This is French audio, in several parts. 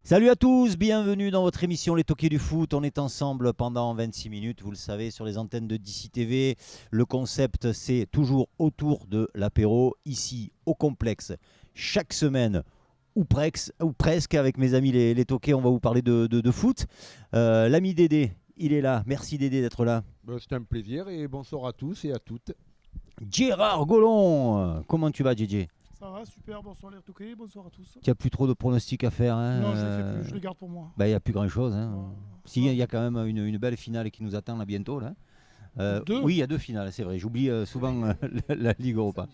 Salut à tous, bienvenue dans votre émission Les Toqués du Foot. On est ensemble pendant 26 minutes, vous le savez, sur les antennes de DC TV. Le concept, c'est toujours autour de l'apéro, ici au complexe, chaque semaine, ou presque, avec mes amis les Toqués, on va vous parler de foot. L'ami Dédé, il est là. Merci Dédé d'être là. C'est un plaisir et bonsoir à tous et à toutes. Gérard Gollon, comment tu vas, JJ? Ça va, super, bonsoir les retoqués, bonsoir à tous. Tu n'as plus trop de pronostics à faire, hein? Non, je ne les fais plus, je les garde pour moi. Il n'y a plus grand-chose. Hein. Non. Si, il y a quand même une belle finale qui nous attend là bientôt. Là. Deux. Oui, il y a deux finales, c'est vrai. J'oublie souvent la Ligue Europa.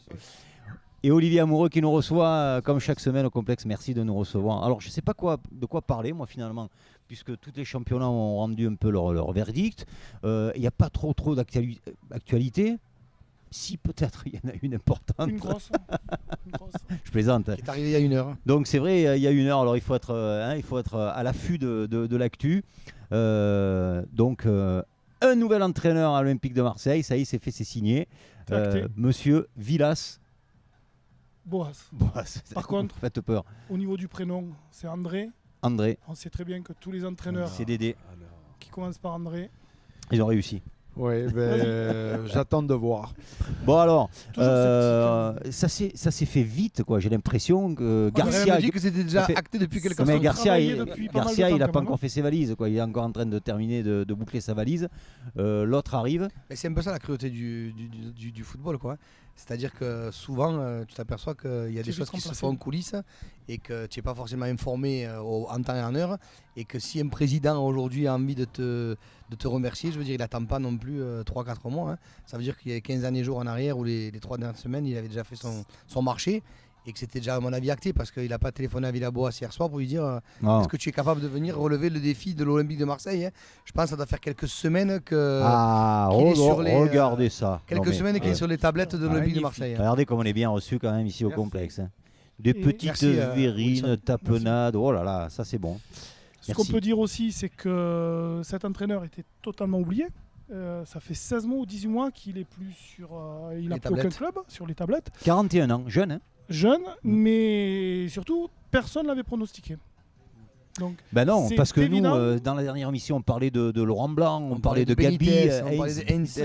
Et Olivier Amoureux qui nous reçoit comme chaque semaine au complexe. Merci de nous recevoir. Alors, je ne sais pas de quoi parler, moi, finalement, puisque tous les championnats ont rendu un peu leur verdict. Il n'y a pas trop d'actualité. Si, peut-être, il y en a une importante. Une grosse. Je plaisante. Qui est arrivé il y a une heure. Donc c'est vrai, il y a une heure, alors il faut être à l'affût de l'actu. Donc un nouvel entraîneur à l'Olympique de Marseille, ça y est, c'est signé. Monsieur Villas. Boas. Par contre, faites peur. Au niveau du prénom, c'est André. André. On sait très bien que tous les entraîneurs C'est Dédé. qui commencent par André. Ils ont réussi. Oui, j'attends de voir. Bon alors, Toujours ça s'est fait vite, quoi. J'ai l'impression que Garcia Garcia me dit que c'était déjà acté depuis quelques Mais semaines. Garcia, Travaillé depuis pas mal de temps, il n'a quand pas même, encore fait ses valises, quoi. Il est encore en train de terminer de boucler sa valise. L'autre arrive. Mais c'est un peu ça la cruauté du football, quoi. C'est-à-dire que souvent, tu t'aperçois qu'il y a des choses qui se font en coulisses et que tu n'es pas forcément informé en temps et en heure. Et que si un président aujourd'hui a envie de te remercier, je veux dire, il n'attend pas non plus 3-4 mois. Hein. Ça veut dire qu'il y a 15 années jours en arrière ou les 3 dernières semaines, il avait déjà fait son marché. Et que c'était déjà à mon avis acté parce qu'il n'a pas téléphoné à Villaboas hier soir pour lui dire est-ce que tu es capable de venir relever le défi de l'Olympique de Marseille, hein. Je pense que ça doit faire quelques semaines qu'il est sur les regardez ça. semaines qu'il est sur les tablettes de l'Olympique de Marseille. Regardez comme on est bien reçu quand même ici au complexe. Hein. Des petites merci, verrines, Wilson. tapenades. Oh là là, ça c'est bon. Ce qu'on peut dire aussi, c'est que cet entraîneur était totalement oublié. Ça fait 16 mois ou 18 mois qu'il est plus sur. Il n'a plus aucun club sur les tablettes. 41 ans, jeune, hein. Jeune, mais surtout, personne ne l'avait pronostiqué. Donc, ben non, parce que évident. nous, dans la dernière émission, on parlait de Laurent Blanc, on parlait de Benitez, Gabi, on parlait de Heinz.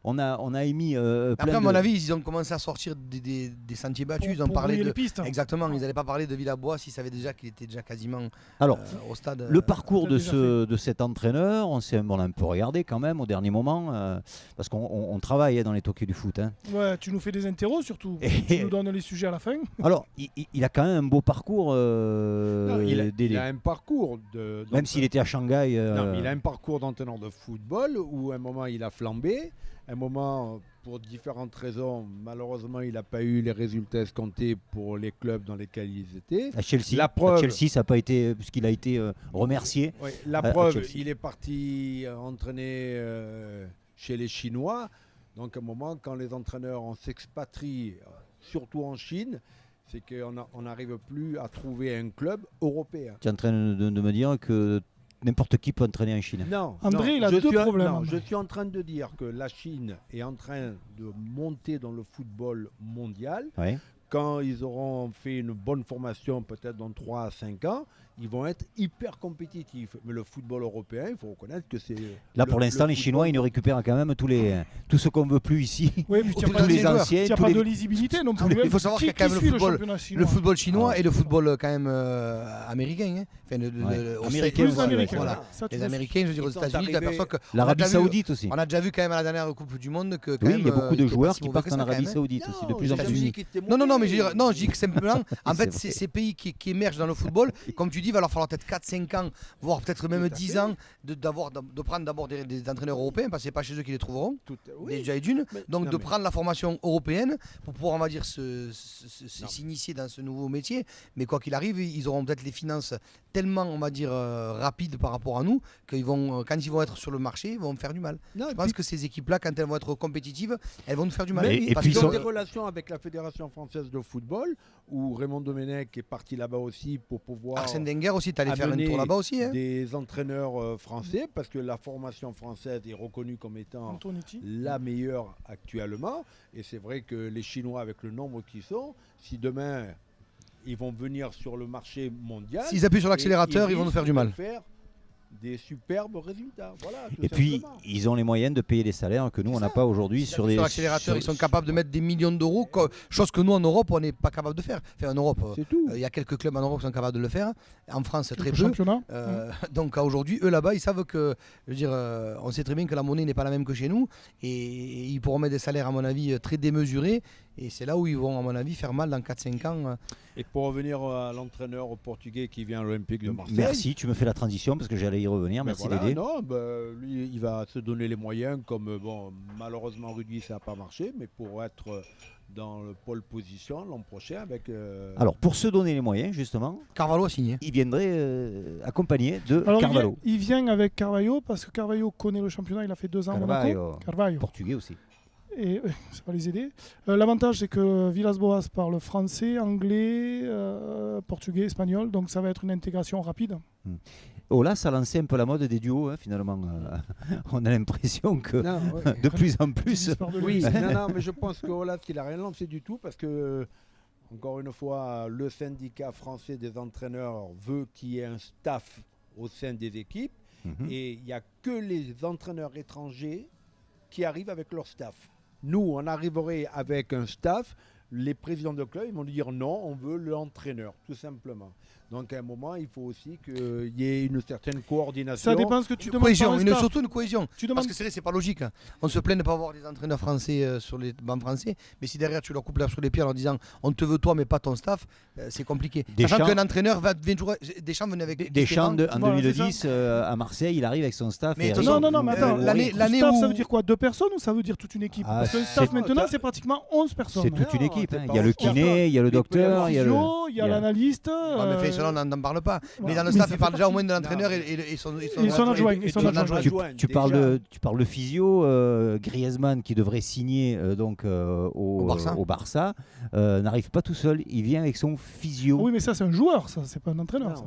on a émis Après, à mon avis, ils ont commencé à sortir des sentiers battus. Ils ont parlé de. Les pistes. Exactement, ils n'allaient pas parler de Villabois s'ils savaient déjà qu'il était déjà quasiment au stade. Le parcours de cet entraîneur, on a un peu regardé quand même au dernier moment, parce qu'on travaille dans les Toqués du foot. Hein. Ouais, tu nous fais des interros surtout. Tu nous donnes les sujets à la fin. Alors, il a quand même un beau parcours. Non, il a un parcours même s'il était à Shanghai. Non, il a un parcours d'entraîneur de football où à un moment il a flambé. Un moment, pour différentes raisons, malheureusement, il n'a pas eu les résultats escomptés pour les clubs dans lesquels ils étaient. À Chelsea, la preuve, à Chelsea, ça n'a pas été, puisqu'il a été remercié. Oui, la preuve, il est parti entraîner chez les Chinois. Donc, à un moment, quand les entraîneurs s'expatrient, surtout en Chine, c'est qu'on n'arrive plus à trouver un club européen. Tu es en train de me dire que n'importe qui peut entraîner en Chine. Non, André, il a deux problèmes. Non, je suis en train de dire que la Chine est en train de monter dans le football mondial. Ouais. Quand ils auront fait une bonne formation, peut-être dans 3 à 5 ans, ils vont être hyper compétitifs. Mais le football européen, il faut reconnaître que c'est... Là, pour l'instant, les Chinois, ils nous récupèrent quand même tout ce qu'on ne veut plus ici. Oui, mais tous les anciens. Il n'y a pas de lisibilité non plus. Il faut savoir qu'il y a quand même le football chinois et le football quand même américain. Hein. Enfin, Américain, voilà. Les Américains, je veux dire, aux États-Unis, tu t'aperçois que. L'Arabie Saoudite aussi. On a déjà vu quand même à la dernière Coupe du Monde que. Oui, il y a beaucoup de joueurs qui partent en Arabie Saoudite aussi, de plus en plus. Non, mais je dis que simplement, en fait, ces pays qui émergent dans le football, comme tu dis, il va leur falloir peut-être 4-5 ans, voire peut-être même 10 ans de prendre d'abord des entraîneurs européens, parce que c'est pas chez eux qu'ils les trouveront, déjà et d'une. Donc de prendre la formation européenne pour pouvoir, on va dire, s'initier dans ce nouveau métier. Mais quoi qu'il arrive, ils auront peut-être les finances tellement, on va dire, rapides par rapport à nous, quand ils vont être sur le marché, ils vont me faire du mal. Je pense que ces équipes-là, quand elles vont être compétitives, elles vont nous faire du mal. Et parce puis ils ont des relations avec la Fédération française de football, où Raymond Domenech est parti là-bas aussi pour pouvoir... Arsène Wenger aussi, tu allais faire un tour là-bas aussi. Hein. Des entraîneurs français, parce que la formation française est reconnue comme étant la meilleure actuellement. Et c'est vrai que les Chinois, avec le nombre qu'ils sont, si demain ils vont venir sur le marché mondial. S'ils appuient sur l'accélérateur, ils vont nous faire du mal. Faire des superbes résultats. Voilà, et puis, ils ont les moyens de payer des salaires que nous, on n'a pas aujourd'hui. Sur l'accélérateur, ils sont capables de mettre des millions d'euros, chose que nous, en Europe, on n'est pas capable de faire. Enfin, en Europe, il y a quelques clubs en Europe qui sont capables de le faire. En France, très peu. Donc, aujourd'hui, eux, là-bas, ils savent que, je veux dire, on sait très bien que la monnaie n'est pas la même que chez nous. Et ils pourront mettre des salaires, à mon avis, très démesurés. Et c'est là où ils vont, à mon avis, faire mal dans 4-5 ans. Et pour revenir à l'entraîneur portugais qui vient à l'Olympique de Marseille. Merci, tu me fais la transition parce que j'allais y revenir. Merci Dédé. Non, lui, il va se donner les moyens, comme malheureusement Rudy, ça n'a pas marché, mais pour être dans le pole position l'an prochain avec. Alors, pour se donner les moyens, justement, Carvalho a signé. Il viendrait accompagné de Carvalho. Il vient avec Carvalho parce que Carvalho connaît le championnat, il a fait 2 ans à Monaco. Carvalho. Portugais aussi. Et ça va les aider. L'avantage, c'est que Villas-Boas parle français, anglais, portugais, espagnol, donc ça va être une intégration rapide. Olas a lancé un peu la mode des duos, finalement. On a l'impression que de plus en plus. Oui, mais je pense que Olas, il n'a rien lancé du tout parce que, encore une fois, le syndicat français des entraîneurs veut qu'il y ait un staff au sein des équipes et il n'y a que les entraîneurs étrangers qui arrivent avec leur staff. Nous, on arriverait avec un staff, les présidents de club, ils vont dire non, on veut l'entraîneur, tout simplement. Donc à un moment, il faut aussi qu'il y ait une certaine coordination. Ça dépend ce que tu demandes. Surtout une cohésion. Parce que c'est pas logique. On se plaint de ne pas avoir des entraîneurs français sur les bancs français, mais si derrière tu leur coupes l'herbe sur les pieds en leur disant on te veut toi mais pas ton staff, c'est compliqué. Sachant qu'un entraîneur va toujours. Deschamps venait avec Deschamps en 2010 à Marseille, il arrive avec son staff. Mais non, mais attends, l'année où ça veut dire quoi, 2 personnes ou ça veut dire toute une équipe? Parce que le staff maintenant c'est pratiquement 11 personnes. C'est toute une équipe. Il y a le kiné, il y a le docteur, il y a l'analyste. On n'en parle pas. Mais dans le staff, il parle déjà au moins de l'entraîneur et son adjoint. Tu parles de physio, Griezmann qui devrait signer au Barça, n'arrive pas tout seul, il vient avec son physio. Oui, mais ça c'est un joueur, ça c'est pas un entraîneur.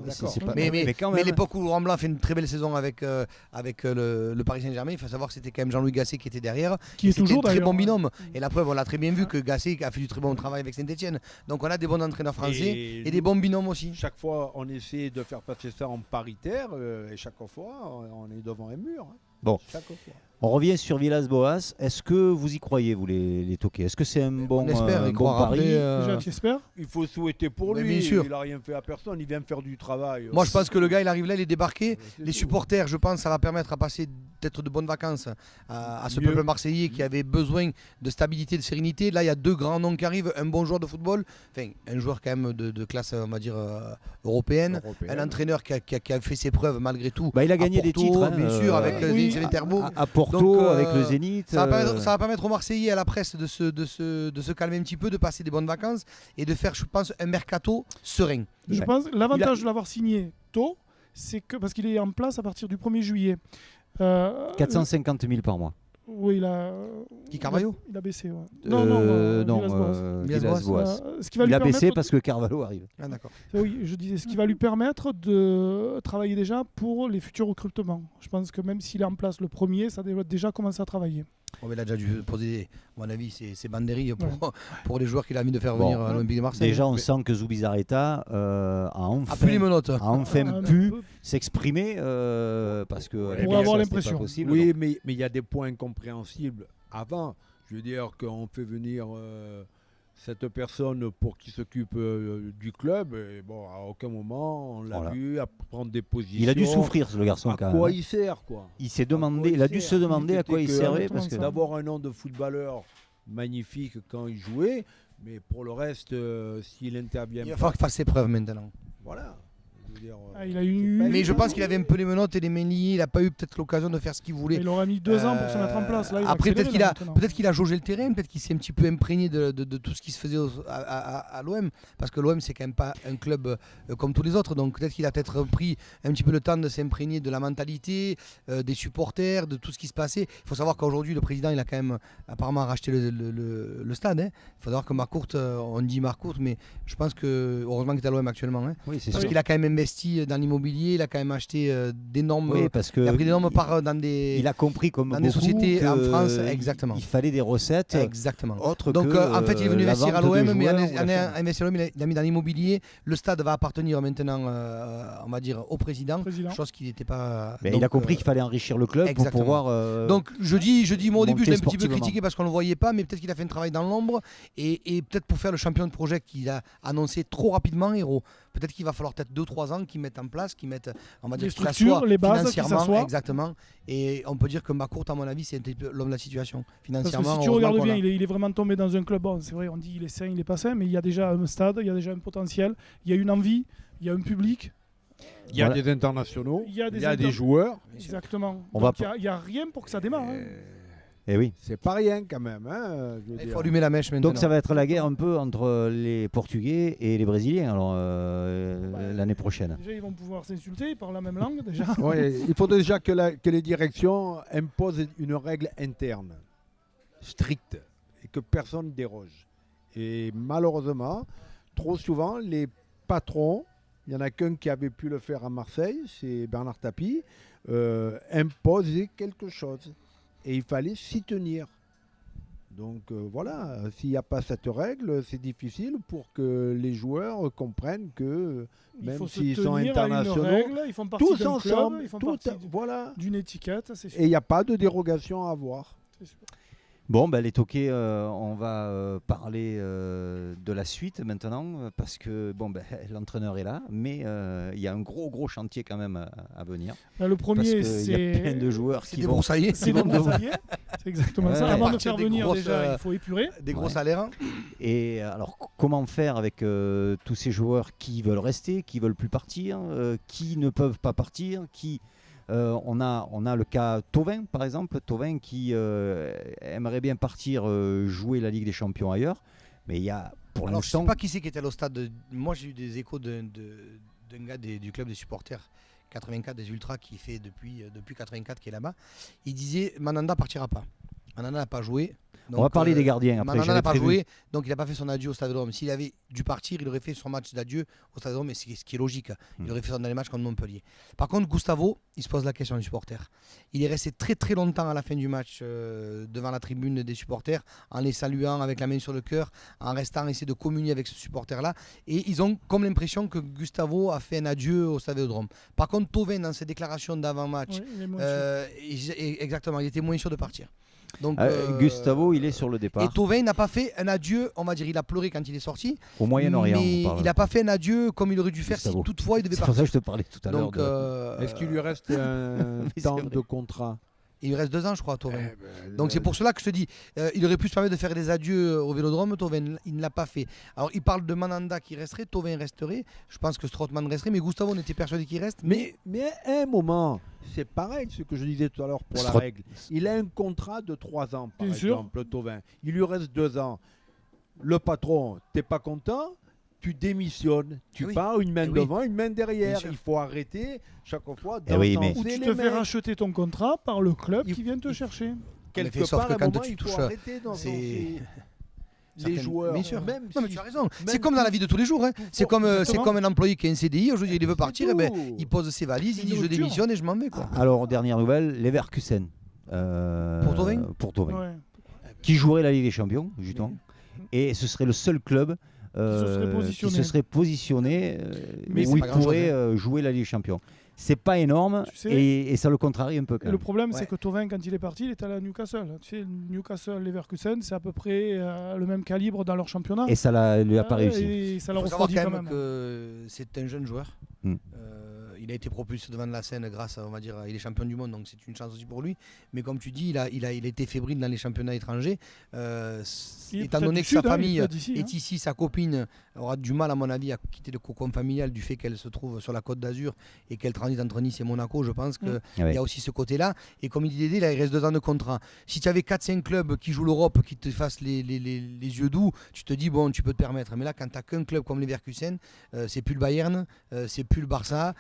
Mais l'époque où Rambla fait une très belle saison avec le Paris Saint-Germain, il faut savoir que c'était quand même Jean-Louis Gasset qui était derrière. Qui est toujours un très bon binôme. Et la preuve, on l'a très bien vu que Gasset a fait du très bon travail avec Saint-Etienne. Donc on a des bons entraîneurs français et des bons binômes aussi. Chaque fois, on essaie de faire passer ça en paritaire et chaque fois, on est devant un mur. Bon, on revient sur Villas-Boas. Est-ce que vous y croyez, vous les toqués? Est-ce que c'est un bon pari? Déjà, j'espère. Il faut souhaiter pour lui. Bien sûr. Il n'a rien fait à personne. Il vient faire du travail. Moi, je pense que le gars, il arrive là, il est débarqué. Les supporters, je pense, ça va permettre à passer peut-être de bonnes vacances à ce peuple marseillais qui avait besoin de stabilité, de sérénité. Là, il y a 2 grands noms qui arrivent. Un bon joueur de football, enfin, un joueur quand même de classe, on va dire, européenne. Un entraîneur qui a fait ses preuves malgré tout. Il a gagné des titres, bien sûr, avec le Terbo. À Porto, avec le Zénith. Ça va permettre aux Marseillais, à la presse, de se calmer un petit peu, de passer des bonnes vacances et de faire, je pense, un mercato serein. Je pense l'avantage de l'avoir signé tôt, c'est que parce qu'il est en place à partir du 1er juillet. 450 000 par mois. Oui, il a. Qui, Carvalho? Il a baissé, ouais. Villas-Boas. Il a baissé parce que Carvalho arrive. Ah, d'accord. Oui, je disais, ce qui va lui permettre de travailler déjà pour les futurs recrutements. Je pense que même s'il est en place le 1er, ça doit déjà commencer à travailler. Il a déjà dûu poser, à mon avis, ses banderilles pour les joueurs qu'il a envie de faire venir à l'Olympique de Marseille. Déjà, on sent que Zubizarreta a enfin pu s'exprimer parce que pour avoir l'impression. Oui, mais il y a des points incompréhensibles avant. Je veux dire qu'on fait venir cette personne pour qu'il s'occupe du club. Et à aucun moment on l'a vu prendre des positions. Il a dû souffrir, le garçon. À quoi il sert, quoi. Il a dû se demander à quoi il servait. Parce que d'avoir un nom de footballeur magnifique quand il jouait, mais pour le reste, s'il intervient. Il va falloir qu'il fasse ses preuves maintenant. Voilà. Mais je pense qu'il avait un peu les menottes et les mains liées. Il n'a pas eu peut-être l'occasion de faire ce qu'il voulait. Il aura mis 2 ans pour se mettre en place. Là, après, peut-être qu'il a jaugé le terrain, peut-être qu'il s'est un petit peu imprégné de tout ce qui se faisait à l'OM. Parce que l'OM, c'est quand même pas un club comme tous les autres. Donc peut-être qu'il a peut-être pris un petit peu le temps de s'imprégner de la mentalité, des supporters, de tout ce qui se passait. Il faut savoir qu'aujourd'hui, le président, il a quand même apparemment racheté le stade. Il faut savoir que Marcourt, on dit Marcourt, mais je pense que heureusement qu'il est à l'OM actuellement. Oui, parce qu'il a quand même investi investi dans l'immobilier, il a quand même acheté d'énormes. Oui, parce que il a pris d'énormes parts dans des. Il a compris comme dans beaucoup des sociétés en que France, exactement. Il fallait des recettes Exactement. autres Donc que en fait, il est venu la investir à vente de l'OM, mais joueurs en ou la chaîne. investir à l'OM, il a mis dans l'immobilier. Le stade va appartenir maintenant, on va dire, au président, chose qui n'était pas. Mais donc, il a compris qu'il fallait enrichir le club exactement. pour pouvoir. Donc je dis moi au début je l'ai un petit peu sportivement. critiqué parce qu'on ne le voyait pas, mais peut-être qu'il a fait un travail dans l'ombre et peut-être pour faire le champion de projet qu'il a annoncé trop rapidement, Hérault. Peut-être qu'il va falloir peut-être 2-3 ans qu'ils mettent en place, qu'ils mettent, on va dire, les structures, les bases, financièrement, exactement. Et on peut dire que Macourt, à mon avis, c'est un petit peu l'homme de la situation financièrement. Parce que si tu regardes bien, il est vraiment tombé dans un club. Bon, c'est vrai, on dit il est sain, il est pas sain, mais il y a déjà un stade, il y a déjà un potentiel, il y a une envie, il y a un public. Il y a des internationaux, il y a des joueurs. Exactement. On Donc il n'y a rien pour que ça démarre. Eh oui. C'est pas rien quand même. Hein, il faut allumer la mèche maintenant. Donc ça va être la guerre un peu entre les Portugais et les Brésiliens alors, l'année prochaine. Déjà, ils vont pouvoir s'insulter, ils parlent la même langue déjà. Ouais, il faut déjà que les directions imposent une règle interne, stricte, et que personne ne déroge. Et malheureusement, trop souvent, les patrons, il n'y en a qu'un qui avait pu le faire à Marseille, c'est Bernard Tapie, imposaient quelque chose. Et il fallait s'y tenir. Donc voilà, s'il n'y a pas cette règle, c'est difficile pour que les joueurs comprennent que même s'ils sont internationaux, règle, ils font partie tous d'un ensemble, club, ils font tout, partie voilà. d'une étiquette, c'est sûr. Et il n'y a pas de dérogation à avoir. C'est sûr. Bon, ben, les toqués, on va parler de la suite maintenant parce que bon, ben, l'entraîneur est là, mais il y a un gros chantier quand même à venir. Là, le premier, il y a plein de joueurs qui vont. débroussailler. C'est exactement ça. Avant de faire venir, grosses, déjà, il faut épurer. Des gros salaires. Et alors, comment faire avec tous ces joueurs qui veulent rester, qui veulent plus partir, qui ne peuvent pas partir, qui on a le cas Thauvin par exemple, Thauvin qui aimerait bien partir jouer la Ligue des Champions ailleurs, mais il y a pour Alors, l'instant. Je ne sais pas qui c'est qui était au stade. Moi j'ai eu des échos d'un gars du club des supporters 84 des Ultras qui fait depuis 84 qui est là-bas. Il disait Mandanda partira pas. Mandanda n'a pas joué. Donc, on va parler des gardiens après. Mandanda n'a pas joué, donc il n'a pas fait son adieu au Stade de Rome. S'il avait dû partir, il aurait fait son match d'adieu au Stade de Rome, ce qui est logique. Il aurait fait ça dans les matchs contre Montpellier. Par contre, Gustavo, il se pose la question des supporters. Il est resté très longtemps à la fin du match devant la tribune des supporters, en les saluant avec la main sur le cœur, en restant essayer de communier avec ce supporter-là. Et ils ont comme l'impression que Gustavo a fait un adieu au Stade de Rome. Par contre, Thauvin, dans ses déclarations d'avant-match, exactement, il était moins sûr de partir. Donc, Gustavo, il est sur le départ. Et Thauvin n'a pas fait un adieu, on va dire, il a pleuré quand il est sorti. Au Moyen-Orient. Mais il n'a pas fait un adieu comme il aurait dû faire Gustavo. si toutefois il devait C'est pour ça partir. que je te parlais tout à l'heure. Donc, Est-ce qu'il lui reste un temps de contrat? Il lui reste 2 ans, je crois, à Thauvin. Donc c'est pour cela que je te dis, il aurait pu se permettre de faire des adieux au Vélodrome. Thauvin, il ne l'a pas fait. Alors il parle de Mandanda qui resterait, Thauvin resterait. Je pense que Strootman resterait, mais Gustavo, on était persuadé qu'il reste. Mais à un moment, c'est pareil ce que je disais tout à l'heure pour la règle. Il a un contrat de 3 ans, par exemple, Thauvin. Il lui reste 2 ans. Le patron, t'es pas content? Tu démissionnes, tu pars une main devant, une main derrière. Il faut arrêter chaque fois ou tu te fais racheter ton contrat par le club qui vient te chercher. Quelque part, à un moment, il faut arrêter les joueurs. Bien sûr. Même non, mais tu as raison. C'est comme dans la vie de tous les jours. Hein. C'est comme un employé qui a un CDI. Aujourd'hui, il veut partir. Il pose ses valises, il dit je démissionne et je m'en vais. Quoi. Alors, dernière nouvelle, Leverkusen. Pour Thauvin. Ouais. Qui jouerait la Ligue des Champions, justement. Et ce serait le seul club qui se serait positionné où il pourrait jouer la Ligue des Champions. C'est pas énorme et ça le contrarie un peu. Quand le problème, c'est que Thauvin, quand il est parti, il est allé à Newcastle. Tu sais, Newcastle-Leverkusen, c'est à peu près le même calibre dans leur championnat. Et ça lui a pas réussi. Et ça il leur faut savoir refroidit quand quand même que c'est un jeune joueur. Il a été propulsé devant de la scène grâce à, on va dire, il est champion du monde, donc c'est une chance aussi pour lui. Mais comme tu dis, il a été fébrile dans les championnats étrangers. Étant donné que sa famille est ici, sa copine aura du mal, à mon avis, à quitter le cocon familial du fait qu'elle se trouve sur la Côte d'Azur et qu'elle transite entre Nice et Monaco. Je pense qu'il y a aussi ce côté-là. Et comme il dit Dédé, il reste 2 ans de contrat. Si tu avais 4-5 clubs qui jouent l'Europe, qui te fassent les yeux doux, tu te dis, bon, tu peux te permettre. Mais là, quand tu n'as qu'un club comme Leverkusen, c'est plus le Bayern, c'est plus le Barça.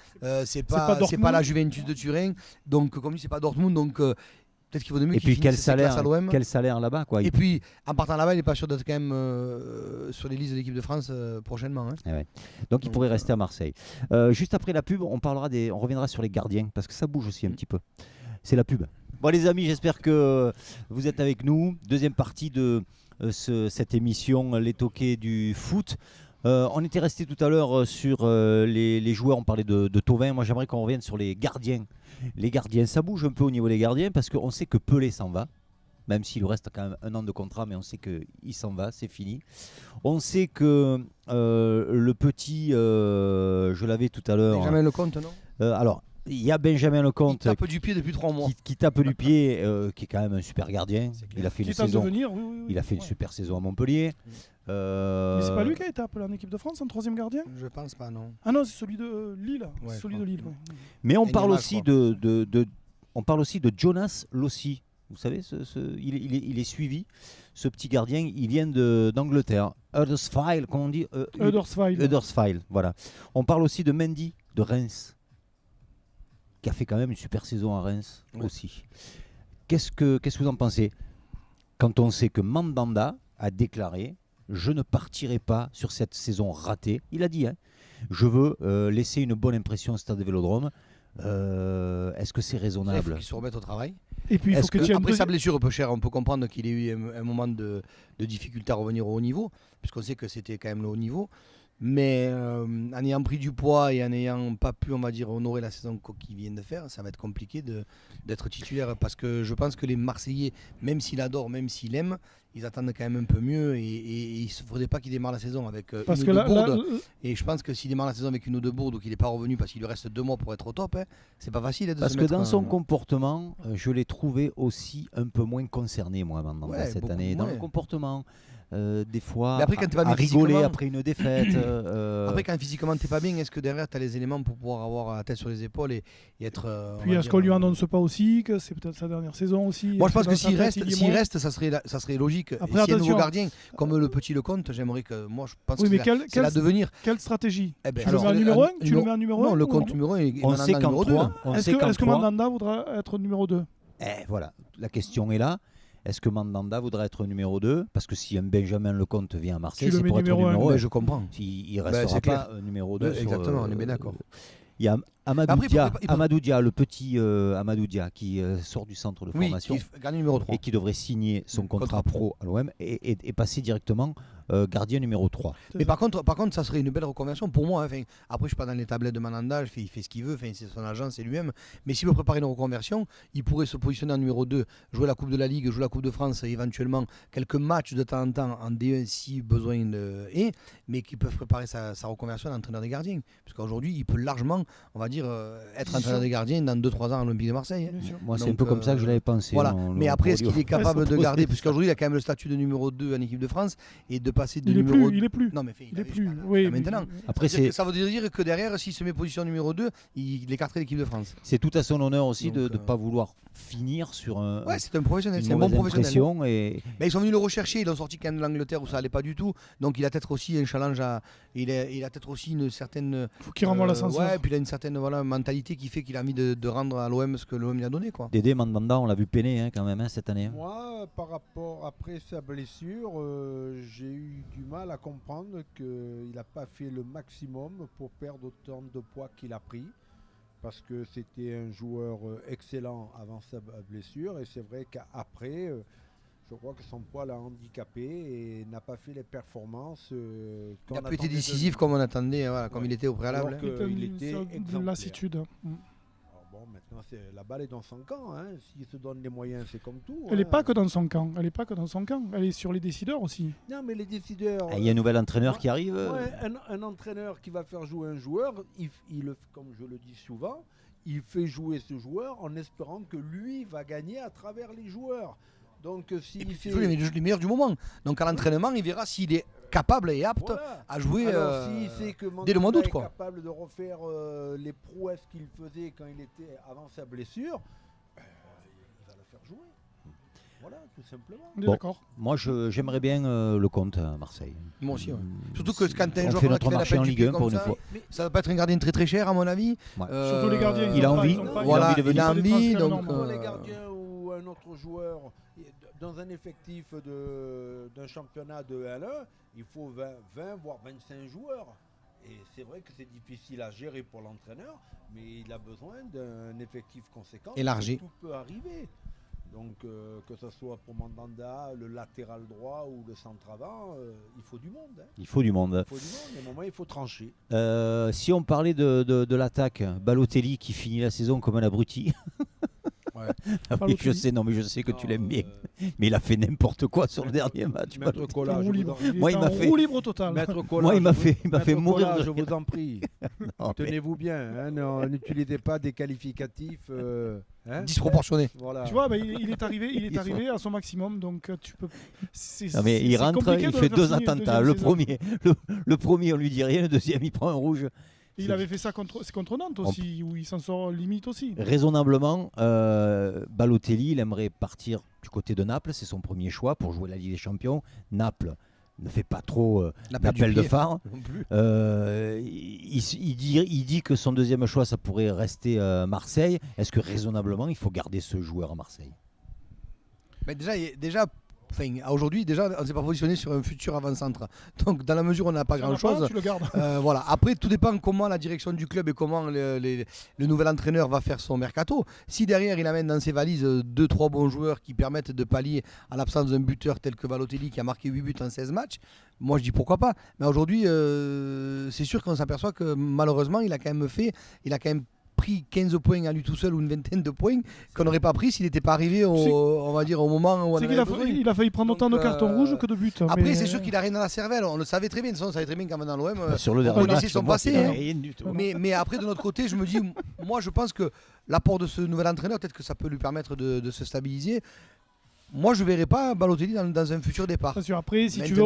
C'est pas la Juventus de Turin, donc comme dit c'est pas Dortmund, donc Peut-être qu'il vaut mieux Et qu'il puis finisse ses classes à l'OM. quel salaire là-bas quoi. Et puis en partant là-bas, il n'est pas sûr d'être quand même sur les listes de l'équipe de France prochainement. Hein. Ouais. Donc il pourrait rester à Marseille. Juste après la pub, on reviendra sur les gardiens parce que ça bouge aussi un petit peu. C'est la pub. Bon les amis, j'espère que vous êtes avec nous. Deuxième partie de cette émission Les Toqués du foot. On était resté tout à l'heure sur les joueurs, on parlait de Thauvin. Moi j'aimerais qu'on revienne sur les gardiens. Les gardiens, ça bouge un peu au niveau des gardiens parce qu'on sait que Pelé s'en va, même s'il lui reste quand même 1 an de contrat, mais on sait qu'il s'en va, c'est fini. On sait que le petit, je l'avais tout à l'heure. Benjamin Lecomte, non alors, il y a Benjamin Lecomte. Qui tape du pied depuis 3 mois. Qui tape du pied, qui est quand même un super gardien. Il a fait une saison. Il a fait une super saison à Montpellier. Mais c'est pas lui qui a été appelé en équipe de France, en 3e gardien? Je pense pas, non. Ah non, c'est celui de Lille. Ouais, c'est celui de Lille. Ouais. Mais on parle aussi on parle aussi de Jonas Lossi. Vous savez, il est suivi. Ce petit gardien, il vient d'Angleterre. Huddersfield, comment on dit Huddersfield, voilà. On parle aussi de Mendy, de Reims, qui a fait quand même une super saison à Reims aussi. Qu'est-ce que vous en pensez quand on sait que Mandanda a déclaré « Je ne partirai pas sur cette saison ratée ». Il a dit hein, « Je veux laisser une bonne impression au stade de Vélodrome ». Est-ce que c'est raisonnable? Il faut qu'il se remette au travail. Et puis, après sa blessure peu cher, on peut comprendre qu'il ait eu un moment de difficulté à revenir au haut niveau, puisqu'on sait que c'était quand même le haut niveau. Mais en ayant pris du poids et en n'ayant pas pu, on va dire, honorer la saison qu'il vient de faire, ça va être compliqué d'être titulaire. Parce que je pense que les Marseillais, même s'il adore, même s'il aime, ils attendent quand même un peu mieux. Et il ne faudrait pas qu'il démarre la saison avec une ou deux bourdes. Et je pense que s'il démarre la saison avec une ou deux bourdes ou qu'il n'est pas revenu parce qu'il lui reste 2 mois pour être au top, hein, c'est pas facile. Parce que dans son comportement, je l'ai trouvé aussi un peu moins concerné, moi, maintenant, cette année. Dans le comportement. Des fois après, quand à rigoler après une défaite. Après, quand physiquement t'es pas bien, est-ce que derrière t'as les éléments pour pouvoir avoir la tête sur les épaules et être. Puis est-ce qu'on lui annonce pas aussi que c'est peut-être sa dernière saison aussi? Moi je pense que s'il reste, ça serait logique. Après, s'il y a un nouveau gardien comme le petit Lecomte, j'aimerais que. Moi je pense que c'est la devenir. Quelle stratégie? Tu le mets en numéro 1? Tu le mets en numéro 1? Non, Lecomte numéro 1 et Mandanda numéro 2. Est-ce que Mandanda voudra être numéro 2? Voilà, la question est là. Est-ce que Mandanda voudrait être numéro 2? Parce que si un Benjamin Lecomte vient à Marseille, c'est pour être numéro 1. Je comprends. Il ne restera pas numéro 2. Exactement, on est bien d'accord. Il y a Amadou Dia, le petit Amadou Dia, qui sort du centre de formation numéro 3. et qui devrait signer son contrat pro à l'OM et passer directement gardien numéro 3. Mais par contre, ça serait une belle reconversion pour moi. Hein. Après, je ne suis pas dans les tablettes de Mandanda, il fait ce qu'il veut, c'est son agent, c'est lui-même. Mais s'il veut préparer une reconversion, il pourrait se positionner en numéro 2, jouer la Coupe de la Ligue, jouer la Coupe de France, éventuellement quelques matchs de temps en temps en D1 si besoin est, mais qui peuvent préparer sa reconversion d'entraîneur des gardiens. Parce qu'aujourd'hui, il peut largement, on va dire, être entraîneur des gardiens dans 2-3 ans à l'Olympique de Marseille. Hein. Moi, c'est un peu comme ça que je l'avais pensé. Voilà. Mais après, est-ce qu'il est capable de garder, puisqu'aujourd'hui, il a quand même le statut de numéro 2 en équipe de France, et de passer de numéro 2. Il est plus. Non, mais il est plus. Oui, maintenant. Après, ça veut dire que derrière, s'il se met position numéro 2, il écarterait l'équipe de France. C'est tout à son honneur aussi de ne pas vouloir finir sur un. Ouais, c'est un professionnel, c'est un bon professionnel. Mais ils sont venus le rechercher, ils l'ont sorti quand même de l'Angleterre où ça allait pas du tout. Donc il a peut-être aussi un challenge il a peut-être aussi une certaine. Faut qu'il renvoie l'ascenseur. Ouais, et puis il a une certaine mentalité qui fait qu'il a envie de rendre à l'OM ce que l'OM lui a donné, quoi. Dédé Mandanda, on l'a vu peiner quand même cette année. Moi, par rapport après sa blessure, j'ai eu du mal à comprendre qu'il n'a pas fait le maximum pour perdre autant de poids qu'il a pris. Parce que c'était un joueur excellent avant sa blessure. Et c'est vrai qu'après, je crois que son poids l'a handicapé et n'a pas fait les performances il n'a pas été décisif comme on attendait, voilà, comme il était au préalable. Il était de lassitude. Bon, maintenant, la balle est dans son camp. Hein. S'il se donne les moyens, c'est comme tout. Elle n'est pas que dans son camp. Elle est sur les décideurs aussi. Non, mais les décideurs. Il y a un nouvel entraîneur qui arrive. Ouais, un entraîneur qui va faire jouer un joueur, comme je le dis souvent, il fait jouer ce joueur en espérant que lui va gagner à travers les joueurs. Donc, s'il fait les meilleurs du moment. Donc, à l'entraînement, il verra s'il est capable et apte à jouer dès le mois d'août. S'il est capable de refaire les prouesses qu'il faisait quand il était avant sa blessure, il va le faire jouer. Voilà, tout simplement. D'accord. Moi, j'aimerais bien Lecomte à Marseille. Moi aussi, ouais. Surtout que quand tu as un joueur fait notre marché en Ligue 1 pour une fois. Ça va pas être un gardien très très cher, à mon avis. Ouais. Surtout les gardiens. Il a envie. Il a envie, donc. Les gardiens ou un autre joueur dans un effectif d'un championnat de L1, il faut 20 voire 25 joueurs. Et c'est vrai que c'est difficile à gérer pour l'entraîneur, mais il a besoin d'un effectif conséquent. Élargi. Tout peut arriver. Donc que ce soit pour Mandanda, le latéral droit ou le centre avant, il faut du monde. Hein. Il faut du monde. Il faut du monde, à un moment il faut trancher. Si on parlait de l'attaque, Balotelli qui finit la saison comme un abruti. Ouais. Oui, je sais que tu l'aimes bien. Mais il a fait n'importe quoi sur le dernier match. Maître Collat, roue libre. Moi, il m'a fait- roue libre total. Maître Collat, Moi, il m'a je fait Maître mourir Collat, de je rire. vous en prie. Non, mais- Tenez-vous bien, hein, n'utilisez pas des qualificatifs hein. Disproportionné. Voilà. Tu vois, il est arrivé à son maximum, donc tu peux. Non, mais il c'est rentre, compliqué il de fait le faire 2 signer une attentats. deuxième saison. Le premier, on lui dit rien. Le deuxième, il prend un rouge. Il avait fait ça contre Nantes aussi, où il s'en sort limite aussi. Raisonnablement, Balotelli, il aimerait partir du côté de Naples. C'est son premier choix pour jouer la Ligue des Champions. Naples ne fait pas trop l'appel de phare. Non plus. Il dit que son deuxième choix, ça pourrait rester Marseille. Est-ce que raisonnablement, il faut garder ce joueur à Marseille? Mais déjà aujourd'hui, on ne s'est pas positionné sur un futur avant-centre. Donc, dans la mesure où on n'a pas Si on n'a grand-chose, tu le gardes. voilà. Après, tout dépend comment la direction du club et comment le nouvel entraîneur va faire son mercato. Si derrière, il amène dans ses valises 2-3 bons joueurs qui permettent de pallier à l'absence d'un buteur tel que Balotelli qui a marqué 8 buts en 16 matchs, moi je dis pourquoi pas. Mais aujourd'hui, c'est sûr qu'on s'aperçoit que malheureusement, il a quand même pris 15 points à lui tout seul ou une vingtaine de points qu'on n'aurait pas pris s'il n'était pas arrivé on va dire, au moment où on C'est avait qu'il besoin. il a failli prendre autant de cartons rouges que de buts. Après, mais- c'est sûr qu'il a rien dans la cervelle. On le savait très bien. De toute façon, on savait très bien qu'en venant à l'OM, Sur le on dernier connaissait match, son moi, passé. c'est hein. rien du tout. Mais après, de notre côté, je me dis, moi, je pense que l'apport de ce nouvel entraîneur, peut-être que ça peut lui permettre de se stabiliser. Moi, je ne verrai pas Balotelli dans un futur départ. Bien sûr, après, si tu veux.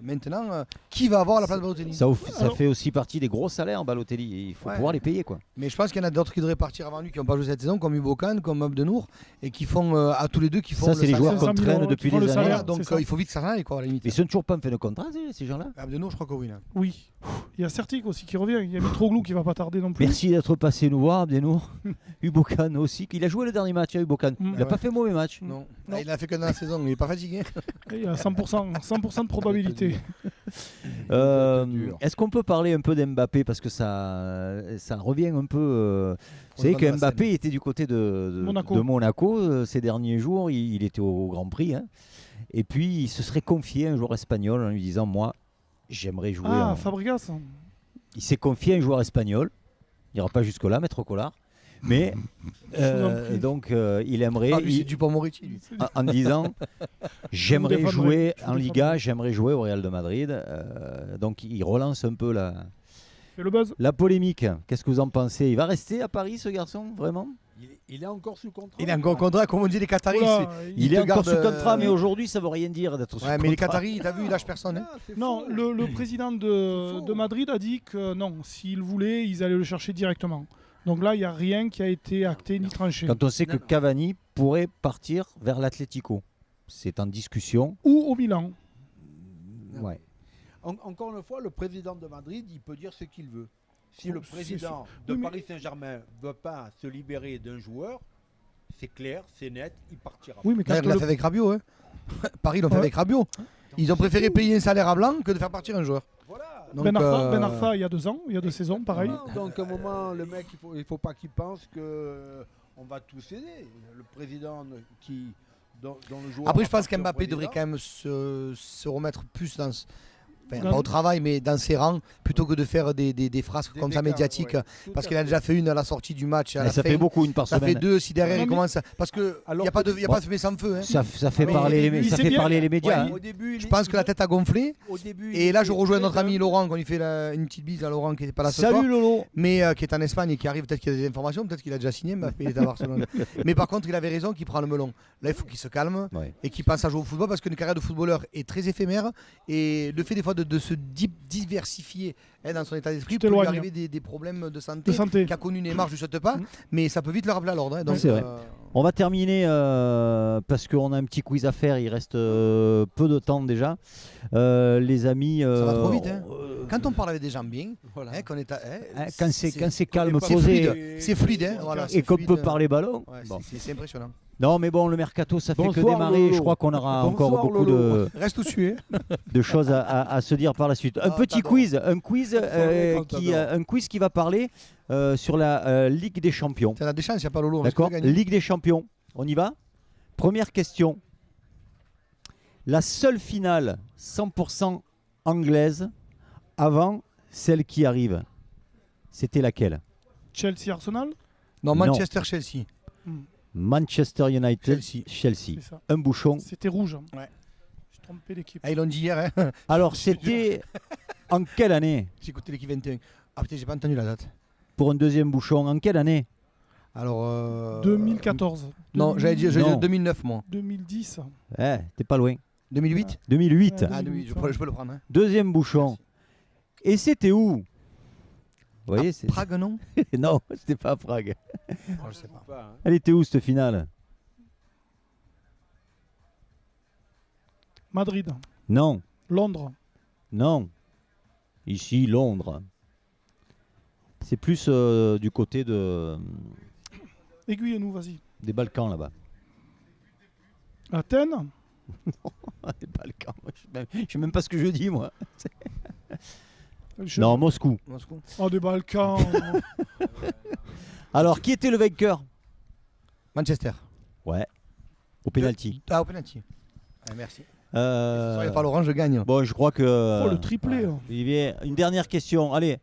Maintenant, qui va avoir la place de Balotelli? Ça Alors- fait aussi partie des gros salaires, Balotelli. Et il faut Ouais. pouvoir les payer, quoi. Mais je pense qu'il y en a d'autres qui devraient partir avant lui, qui n'ont pas joué cette saison, comme Ubokan, comme Abdenour, et qui font à tous les deux qui font Ça, le c'est les salaire. joueurs qu'on 500 000 traîne euros depuis qui font des le années. salaire. Donc c'est ça. il faut vite que ça s'en aille, quoi, à la limite. Mais ils sont toujours pas en fin de contrat, ces gens-là. Abdenour, je crois que oui. Là. Oui. Il y a Certic aussi qui revient. Il y a Mitroglou qui va pas tarder non plus. Merci d'être passé nous voir, Abdenour. Ubokan aussi. Il a joué le dernier match, Ubokan. Il n'a Ouais. pas fait mauvais match. Non. Non. Il a fait que dans la saison, il n'est pas fatigué. Et il y a 100% de probabilité. Est-ce qu'on peut parler un peu d'Mbappé parce que ça revient un peu. Vous savez devant que de la Mbappé était du côté de Monaco ces derniers jours. Il était au Grand Prix. Hein. Et puis il se serait confié à un joueur espagnol en lui disant moi, j'aimerais jouer. Ah, Fabregas. Il s'est confié à un joueur espagnol. Il n'ira pas jusque-là, Maître Collard. Mais donc il aimerait. Ah, lui, c'est Dupont-Moretti, lui. En disant j'aimerais défendrai. jouer Je vous en Liga, défendrai. j'aimerais jouer au Real de Madrid. Donc il relance un peu Fais le buzz. la polémique. Qu'est-ce que vous en pensez? Il va rester à Paris, ce garçon, vraiment? Il est encore sous contrat. Il est encore contrat, comme on dit les Qataris. Oula, Il est te encore garde, sous contrat, mais aujourd'hui ça veut rien dire d'être sous Ouais, contrat. mais les Qataris, t'as vu, ils lâchent personne. Hein. Ah, c'est Non, faux. le président de Madrid a dit que non, s'il voulait, ils allaient le chercher directement. Donc là, il n'y a rien qui a été acté ni tranché. Quand on sait que Non. Cavani pourrait partir vers l'Atlético, c'est en discussion. Ou au Milan. Ouais. Encore une fois, le président de Madrid, il peut dire ce qu'il veut. Si le C'est président sûr. de Oui, mais- Paris Saint-Germain ne veut pas se libérer d'un joueur, c'est clair, c'est net, il partira. Oui, mais quand D'ailleurs, il l'a le- fait avec Rabiot. Hein. Paris l'ont fait Ouais. avec Rabiot. Ils ont préféré payer un salaire à blanc que de faire partir un joueur. Voilà. Donc, Ben Arfa, il y a 2 ans, il y a 2 saisons, pareil. Non, donc à un moment, le mec, il faut pas qu'il pense que on va tous aider. Le président dont le joueur. Après, je pense appartient au qu'Mbappé devrait président. quand même se remettre plus dans. Enfin, Dans- pas au travail, mais dans ses rangs, plutôt que de faire des phrases Des comme ça déclats, médiatiques. ouais, tout Parce à qu'il a fait. déjà fait une à la sortie du match. À la Ça fin. fait beaucoup, une par Ça semaine. fait 2 si derrière Non, il mais- commence. Parce qu'il n'y Alors a pas de que- fumée sans feu. Hein. Ça fait Mais parler, lui, ça c'est fait bien. parler les médias. Ouais, hein. Au début, Je pense que la tête a gonflé. Au début, Et là, je rejoins notre très ami jeune. Laurent, qu'on lui fait une petite bise à Laurent qui n'était pas là ce soir. Salut Lolo. Mais qui est en Espagne et qui arrive, peut-être qu'il a des informations, peut-être qu'il a déjà signé, Mbappé, il est à Barcelone. Mais par contre, il avait raison qu'il prend le melon. Là, il faut qu'il se calme Ouais. et qu'il pense à jouer au football parce qu'une carrière de footballeur est très éphémère et le fait des fois de se diversifier dans son état d'esprit Tu peut lui t'éloignes. arriver des problèmes de santé. De santé. Qu'a connu Neymar, je ne souhaite pas, Mm. mais ça peut vite le rappeler à l'ordre. Hein. Donc, C'est vrai. On va terminer parce qu'on a un petit quiz à faire. Il reste peu de temps déjà. Les amis. Ça va trop vite, hein. Quand on parle avec des gens bien, Voilà. qu'on est Quand c'est calme, c'est posé, fluide, c'est fluide, hein, voilà, et c'est qu'on fluide. peut parler ballon. Ouais, Bon. c'est impressionnant. Non, mais bon, le mercato, ça fait que Bonsoir, démarrer. Lolo. Je crois qu'on aura Bonsoir, encore beaucoup Lolo. Reste où tu es. de choses à se dire par la suite. Un Ah, petit t'adores. quiz, t'adores. un quiz qui va parler sur la Ligue des Champions. T'as des chances, il n'y a pas Lolo. on D'accord, risque de gagner. Ligue des Champions. On y va. Première question. La seule finale 100% anglaise avant celle qui arrive, c'était laquelle? Chelsea-Arsenal, Non, Manchester-Chelsea. Manchester United, Chelsea. c'est ça. Un bouchon. C'était rouge. Ouais. J'ai trompé l'équipe. Ah, ils l'ont dit hier, hein. Alors, c'était en quelle année J'ai écouté l'équipe 21. Ah putain, j'ai pas entendu la date. pour un deuxième bouchon? En quelle année? Alors. 2014. Non, j'allais dire Non. 2009, moi. 2010. T'es pas loin. 2008 2008. Ouais. Ah oui, je peux le prendre. Hein. Deuxième bouchon. Et c'était où? Vous voyez, c'est... Prague, non Non, c'était pas à Prague. Oh, je sais pas. Pas, hein. Elle était où cette finale? Madrid. Non, Londres. non. Ici, Londres. C'est plus du côté Aiguille-nous, vas-y. des Balkans là-bas. Athènes. Les Balkans, je sais même pas ce que je dis moi. Je- Non, Moscou. Moscou. Oh, des Balkans. Alors, qui était le vainqueur? Manchester. Ouais, au penalty. Ah, au penalty. Ah, merci. Il Euh, n'y a pas Laurent, je gagne. Bon, je crois que... Oh, le triplé. hein. Olivier, une dernière question. Allez,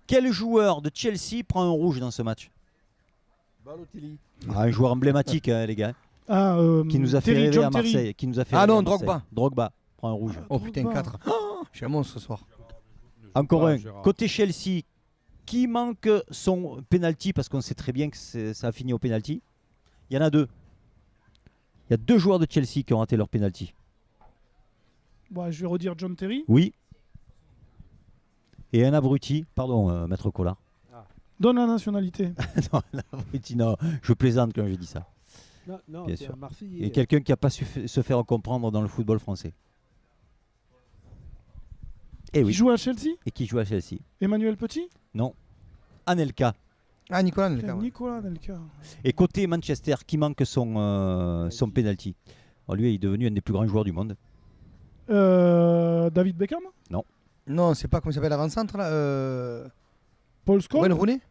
quel joueur de Chelsea prend un rouge dans ce match? Balotelli. Un joueur emblématique, hein, les gars, Ah, qui nous a fait Terry, rêver John à Terry. Marseille. Qui nous a fait Ah rêver non, à Marseille. Drogba. Drogba prend un rouge. Oh putain, Drogba. 4. Je suis un monstre ce soir. Encore un. Gérard. Côté Chelsea, qui manque son penalty, parce qu'on sait très bien que ça a fini au penalty. Il y en a deux. Il y a deux joueurs de Chelsea qui ont raté leur penalty. Bah, je vais redire John Terry. Oui. Et un abruti, pardon, Maître Collard. Donne la nationalité. Non, l'abruti, non, je plaisante quand je dis ça. Non, Bien c'est sûr. un Marseillais. Et quelqu'un qui n'a pas su se faire comprendre dans le football français. Et Qui oui. joue à Chelsea. Et qui joue à Chelsea. Emmanuel Petit. Non. Anelka. Ah, Nicolas, le gars, ouais. Nicolas Nelka. Et côté Manchester, qui manque son penalty. Bon, lui, il est devenu un des plus grands joueurs du monde. David Beckham. Non, c'est pas comment il s'appelle l'avant-centre là. Paul Scholes. Wayne Rooney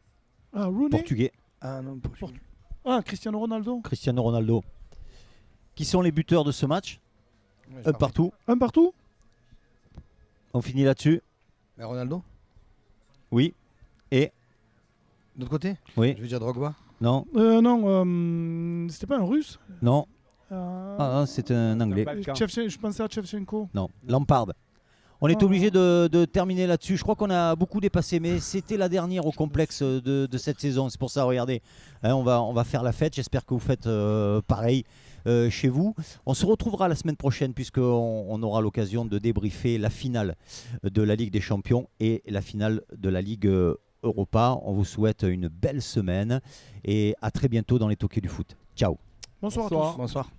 Ah, Rooney. Portugais. Ah non, Portu- Ah, Cristiano Ronaldo. Cristiano Ronaldo. Qui sont les buteurs de ce match? Un partout. Un partout. On finit là-dessus. Mais Ronaldo Oui. Et De l'autre côté oui. Je veux dire Drogba. Non. Non, c'était pas un russe. Non. Euh, Ah, c'est un anglais. Balkan. Je pensais à Shevchenko. Non. Lampard. On est Oh. obligé de terminer là-dessus. Je crois qu'on a beaucoup dépassé, mais c'était la dernière au complexe de cette saison. C'est pour ça, regardez, hein, on va faire la fête. J'espère que vous faites pareil chez vous. On se retrouvera la semaine prochaine puisqu'on aura l'occasion de débriefer la finale de la Ligue des Champions et la finale de la Ligue Europa. On vous souhaite une belle semaine et à très bientôt dans les Toquets du foot. Ciao. Bonsoir à tous. Bonsoir. Bonsoir.